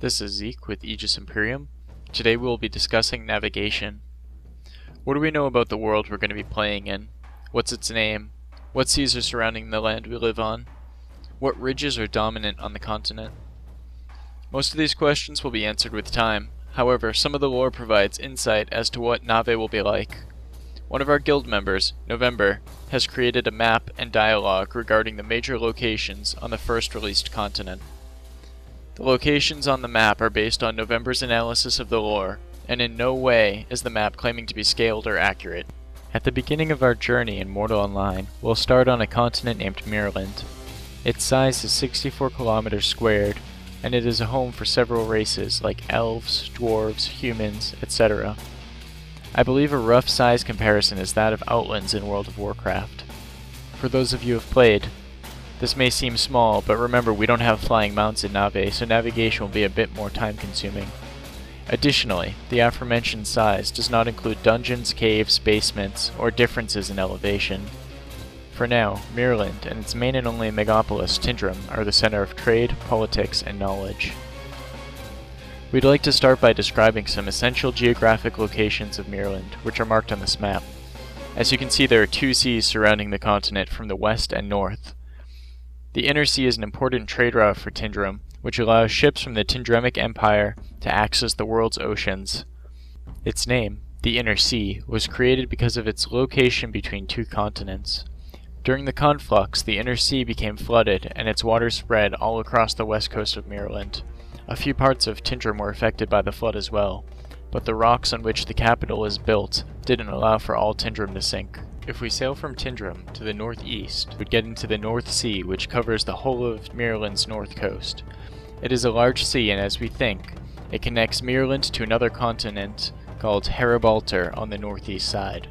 This is Zeke with Aegis Imperium. Today we will be discussing navigation. What do we know about the world we're going to be playing in? What's its name? What seas are surrounding the land we live on? What ridges are dominant on the continent? Most of these questions will be answered with time. However, some of the lore provides insight as to what Nave will be like. One of our guild members, November, has created a map and dialogue regarding the major locations on the first released continent. The locations on the map are based on November's analysis of the lore, and in no way is the map claiming to be scaled or accurate. At the beginning of our journey in Mortal Online, we'll start on a continent named Mirland. Its size is 64 kilometers squared, and it is a home for several races like elves, dwarves, humans, etc. I believe a rough size comparison is that of Outlands in World of Warcraft. For those of you who have played, this may seem small, but remember we don't have flying mounts in Nave, so navigation will be a bit more time consuming. Additionally, the aforementioned size does not include dungeons, caves, basements, or differences in elevation. For now, Mirland and its main and only megapolis, Tindrum, are the center of trade, politics, and knowledge. We'd like to start by describing some essential geographic locations of Mirland, which are marked on this map. As you can see, there are two seas surrounding the continent from the west and north. The inner sea is an important trade route for Tindrum, which allows ships from the Tindremic Empire to access the world's oceans. Its name, the Inner Sea, was created because of its location between two continents. During the conflux, the Inner Sea became flooded and its waters spread all across the west coast of Mirland. A few parts of Tindrum were affected by the flood as well, but the rocks on which the capital is built didn't allow for all Tindrum to sink. If we sail from Tindrum to the northeast, we'd get into the North Sea, which covers the whole of Mirland's north coast. It is a large sea, and as we think, it connects Mirland to another continent called Heribalter on the northeast side.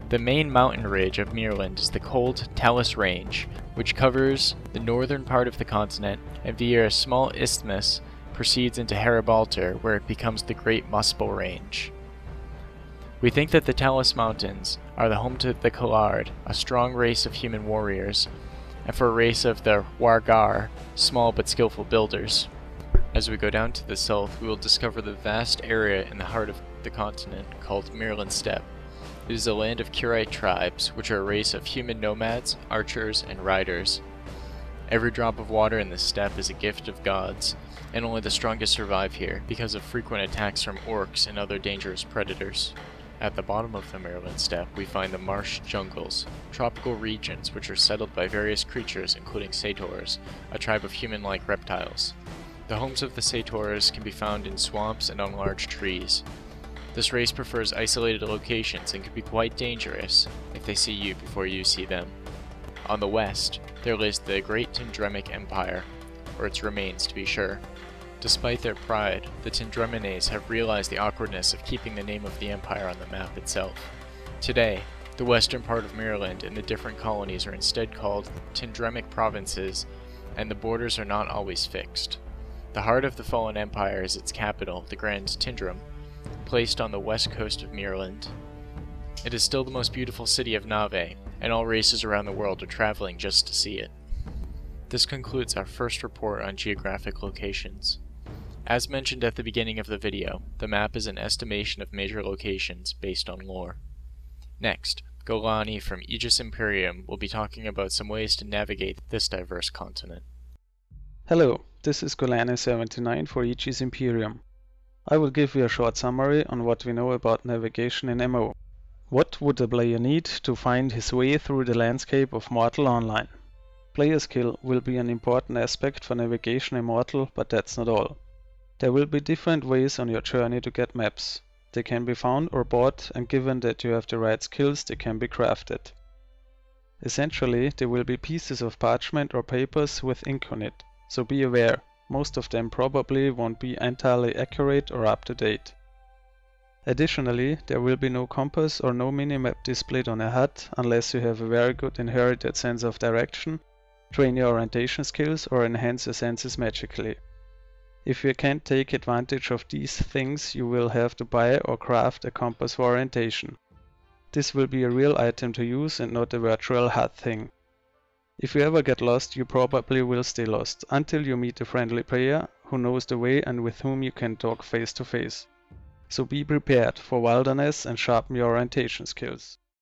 The main mountain ridge of Mirland is the cold Talus Range, which covers the northern part of the continent, and via a small isthmus proceeds into Heribalter, where it becomes the Great Muspel Range. We think that the Talus Mountains are the home to the Kalard, a strong race of human warriors, and for a race of the Wargar, small but skillful builders. As we go down to the south, we will discover the vast area in the heart of the continent called Mirland Steppe. It is a land of Kurite tribes, which are a race of human nomads, archers, and riders. Every drop of water in the steppe is a gift of gods, and only the strongest survive here because of frequent attacks from orcs and other dangerous predators. At the bottom of the Mirland Steppe, we find the marsh jungles, tropical regions which are settled by various creatures including satyrs, a tribe of human-like reptiles. The homes of the satyrs can be found in swamps and on large trees. This race prefers isolated locations and can be quite dangerous if they see you before you see them. On the west, there lies the Great Tindremic Empire, or its remains to be sure. Despite their pride, the Tindremines have realized the awkwardness of keeping the name of the empire on the map itself. Today, the western part of Mirland and the different colonies are instead called Tindremic provinces, and the borders are not always fixed. The heart of the fallen empire is its capital, the Grand Tindrum, placed on the west coast of Mirland. It is still the most beautiful city of Nave, and all races around the world are traveling just to see it. This concludes our first report on geographic locations. As mentioned at the beginning of the video, the map is an estimation of major locations based on lore. Next, Golani from Aegis Imperium will be talking about some ways to navigate this diverse continent. Hello, this is Golani79 for Aegis Imperium. I will give you a short summary on what we know about navigation in MO. What would a player need to find his way through the landscape of Mortal Online? Player skill will be an important aspect for navigation in Mortal, but that's not all. There will be different ways on your journey to get maps. They can be found or bought, and given that you have the right skills, they can be crafted. Essentially, there will be pieces of parchment or papers with ink on it, so be aware, most of them probably won't be entirely accurate or up to date. Additionally, there will be no compass or no minimap displayed on a HUD unless you have a very good inherited sense of direction, train your orientation skills, or enhance your senses magically. If you can't take advantage of these things, you will have to buy or craft a compass for orientation. This will be a real item to use and not a virtual HUD thing. If you ever get lost, you probably will stay lost, until you meet a friendly player who knows the way and with whom you can talk face to face. So be prepared for wilderness and sharpen your orientation skills.